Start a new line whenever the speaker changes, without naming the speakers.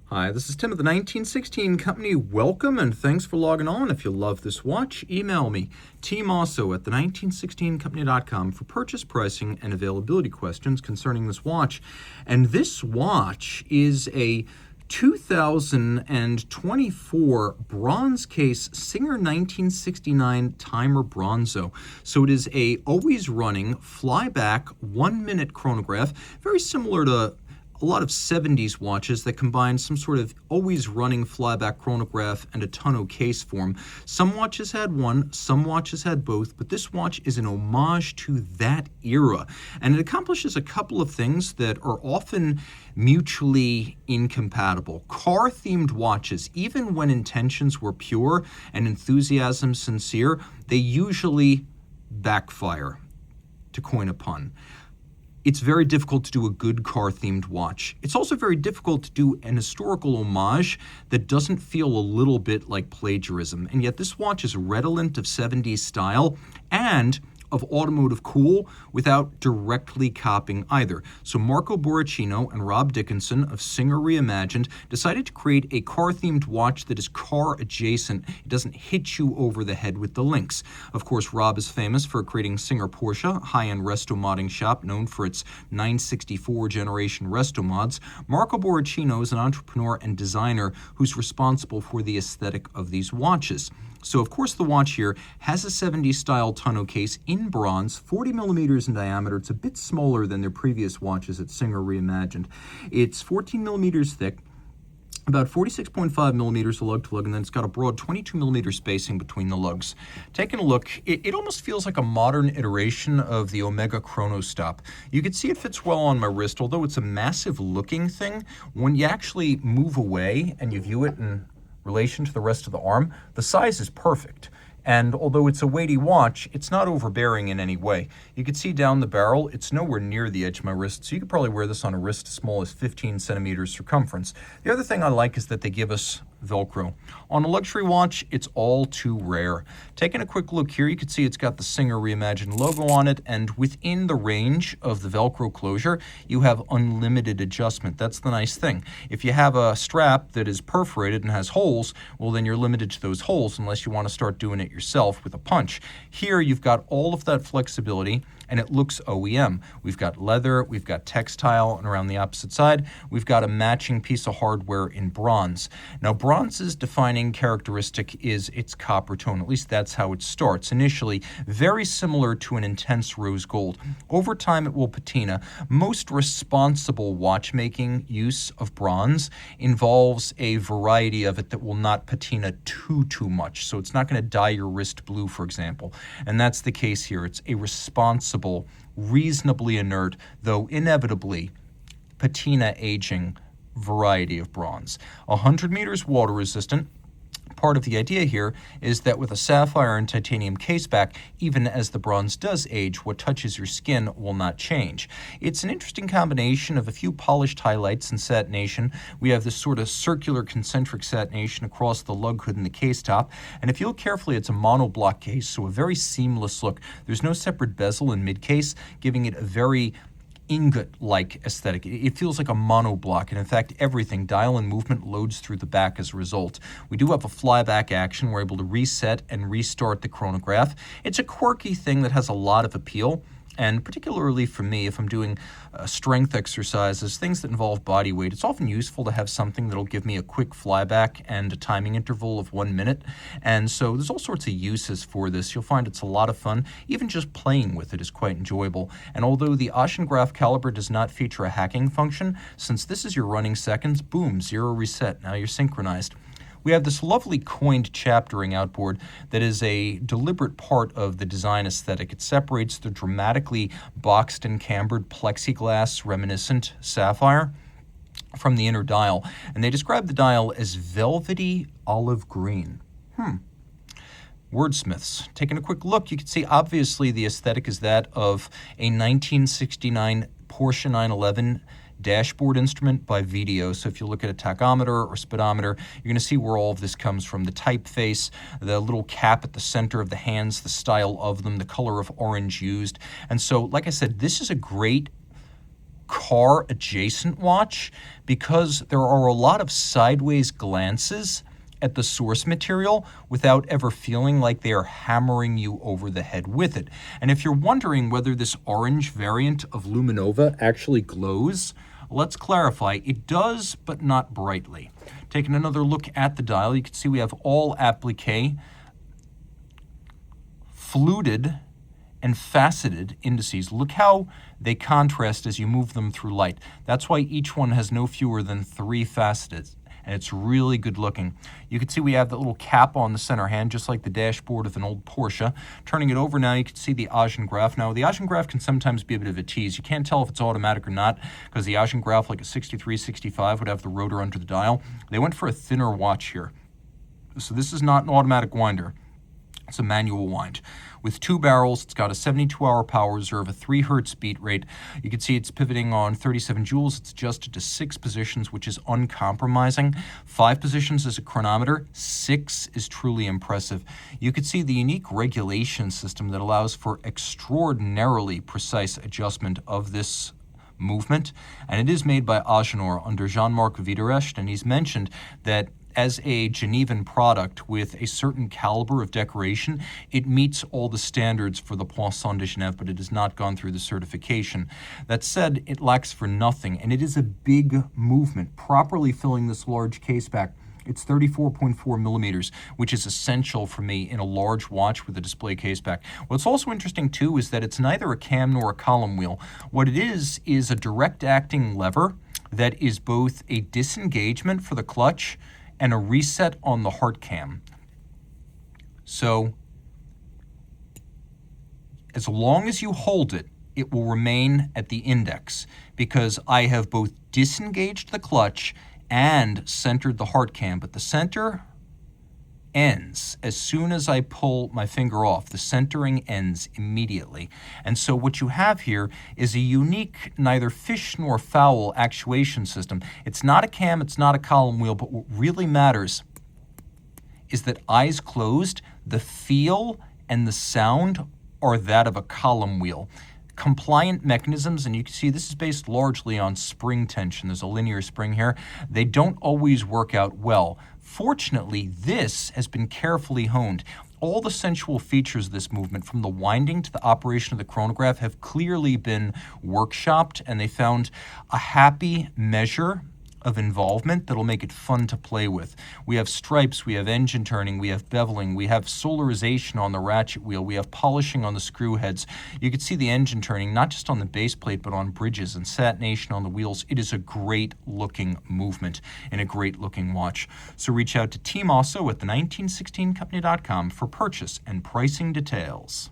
Hi, this is Tim of the 1916 Company. Welcome and thanks for logging on. If you love this watch, email me, Team Mosso at the1916company.com for purchase pricing and availability questions concerning this watch. And this watch is a 2024 bronze case Singer 1969 timer bronzo. So it is a always running flyback 1-minute chronograph, very similar to a lot of 70s watches that combine some sort of always running flyback chronograph and a tonneau case form. Some watches had one, some watches had both, but this watch is an homage to that era. And it accomplishes a couple of things that are often mutually incompatible. Car-themed watches, even when intentions were pure and enthusiasm sincere, they usually backfire, to coin a pun. It's very difficult to do a good car-themed watch. It's also very difficult to do an historical homage that doesn't feel a little bit like plagiarism. And yet this watch is redolent of 70s style and of automotive cool without directly copying either. So Marco Borrachino and Rob Dickinson of Singer Reimagined decided to create a car-themed watch that is car-adjacent. It doesn't hit you over the head with the links. Of course, Rob is famous for creating Singer Porsche, high-end resto modding shop known for its 964 generation resto mods. Marco Borrachino is an entrepreneur and designer who's responsible for the aesthetic of these watches. So, of course, the watch here has a 70s style tonneau case in bronze, 40 millimeters in diameter. It's a bit smaller than their previous watches at Singer Reimagined. It's 14 millimeters thick, about 46.5 millimeters of lug-to-lug, and then it's got a broad 22 millimeter spacing between the lugs. Taking a look, it almost feels like a modern iteration of the Omega Chrono Stop. You can see it fits well on my wrist, although it's a massive looking thing. When you actually move away and you view it in relation to the rest of the arm, the size is perfect. And although it's a weighty watch, it's not overbearing in any way. You can see down the barrel, it's nowhere near the edge of my wrist, so you could probably wear this on a wrist as small as 15 centimeters circumference. The other thing I like is that they give us Velcro. On a luxury watch, it's all too rare. Taking a quick look here, you can see it's got the Singer Reimagined logo on it, and within the range of the Velcro closure, you have unlimited adjustment. That's the nice thing. If you have a strap that is perforated and has holes, well, then you're limited to those holes unless you want to start doing it yourself with a punch. Here, you've got all of that flexibility, and it looks OEM. We've got leather, we've got textile, and around the opposite side, we've got a matching piece of hardware in bronze. Now, bronze's defining characteristic is its copper tone. At least that's how it starts. Initially, very similar to an intense rose gold. Over time, it will patina. Most responsible watchmaking use of bronze involves a variety of it that will not patina too much. So it's not going to dye your wrist blue, for example. And that's the case here. It's a responsible, reasonably inert, though inevitably patina aging variety of bronze. 100 meters water resistant. Part of the idea here is that with a sapphire and titanium caseback, even as the bronze does age, what touches your skin will not change. It's an interesting combination of a few polished highlights and satination. We have this sort of circular concentric satination across the lug hood and the case top. And if you look carefully, it's a monoblock case, so a very seamless look. There's no separate bezel in mid-case, giving it a very ingot-like aesthetic. It feels like a monoblock, and in fact, everything, dial and movement, loads through the back as a result. We do have a flyback action. We're able to reset and restart the chronograph. It's a quirky thing that has a lot of appeal. And particularly for me, if I'm doing strength exercises, things that involve body weight, it's often useful to have something that'll give me a quick flyback and a timing interval of 1 minute. And so there's all sorts of uses for this. You'll find it's a lot of fun. Even just playing with it is quite enjoyable. And although the Oceanograph caliber does not feature a hacking function, since this is your running seconds, boom, 0 reset. Now you're synchronized. We have this lovely coined chaptering outboard that is a deliberate part of the design aesthetic. It separates the dramatically boxed and cambered plexiglass reminiscent sapphire from the inner dial. And they describe the dial as velvety olive green. Wordsmiths. Taking a quick look, you can see obviously the aesthetic is that of a 1969 Porsche 911 dashboard instrument by VDO. So if you look at a tachometer or speedometer, you're going to see where all of this comes from. The typeface, the little cap at the center of the hands, the style of them, the color of orange used. And so, like I said, this is a great car adjacent watch because there are a lot of sideways glances at the source material without ever feeling like they are hammering you over the head with it. And if you're wondering whether this orange variant of Luminova actually glows, let's clarify. It does, but not brightly. Taking another look at the dial, you can see we have all applique, fluted, and faceted indices. Look how they contrast as you move them through light. That's why each one has no fewer than 3 faceted, and it's really good looking. You can see we have that little cap on the center hand, just like the dashboard of an old Porsche. Turning it over now, you can see the Chronograph. Now, the Chronograph can sometimes be a bit of a tease. You can't tell if it's automatic or not, because the Chronograph, like a 63, 65, would have the rotor under the dial. They went for a thinner watch here. So this is not an automatic winder. It's a manual wind. With 2 barrels, it's got a 72-hour power reserve, a 3 hertz beat rate. You can see it's pivoting on 37 joules. It's adjusted to 6 positions, which is uncompromising. 5 positions is a chronometer. 6 is truly impressive. You can see the unique regulation system that allows for extraordinarily precise adjustment of this movement. And it is made by Agenor under Jean-Marc Wiederrecht, and he's mentioned that as a Genevan product with a certain caliber of decoration, it meets all the standards for the Poisson de Genève, but it has not gone through the certification. That said, it lacks for nothing, and it is a big movement, properly filling this large case back. It's 34.4 millimeters, which is essential for me in a large watch with a display case back. What's also interesting, too, is that it's neither a cam nor a column wheel. What it is a direct acting lever that is both a disengagement for the clutch and a reset on the heart cam. So as long as you hold it, it will remain at the index because I have both disengaged the clutch and centered the heart cam, but the center ends as soon as I pull my finger off. The centering ends immediately. And so what you have here is a unique, neither fish nor fowl actuation system. It's not a cam, it's not a column wheel, but what really matters is that eyes closed, the feel and the sound are that of a column wheel. Compliant mechanisms, and you can see this is based largely on spring tension. There's a linear spring here. They don't always work out well. Fortunately, this has been carefully honed. All the sensual features of this movement, from the winding to the operation of the chronograph, have clearly been workshopped, and they found a happy measure of involvement that'll make it fun to play with. We have stripes, we have engine turning, we have beveling, we have solarization on the ratchet wheel, we have polishing on the screw heads. You can see the engine turning not just on the base plate but on bridges and satination on the wheels. It is a great looking movement and a great looking watch. So reach out to Team Mosso at the 1916company.com for purchase and pricing details.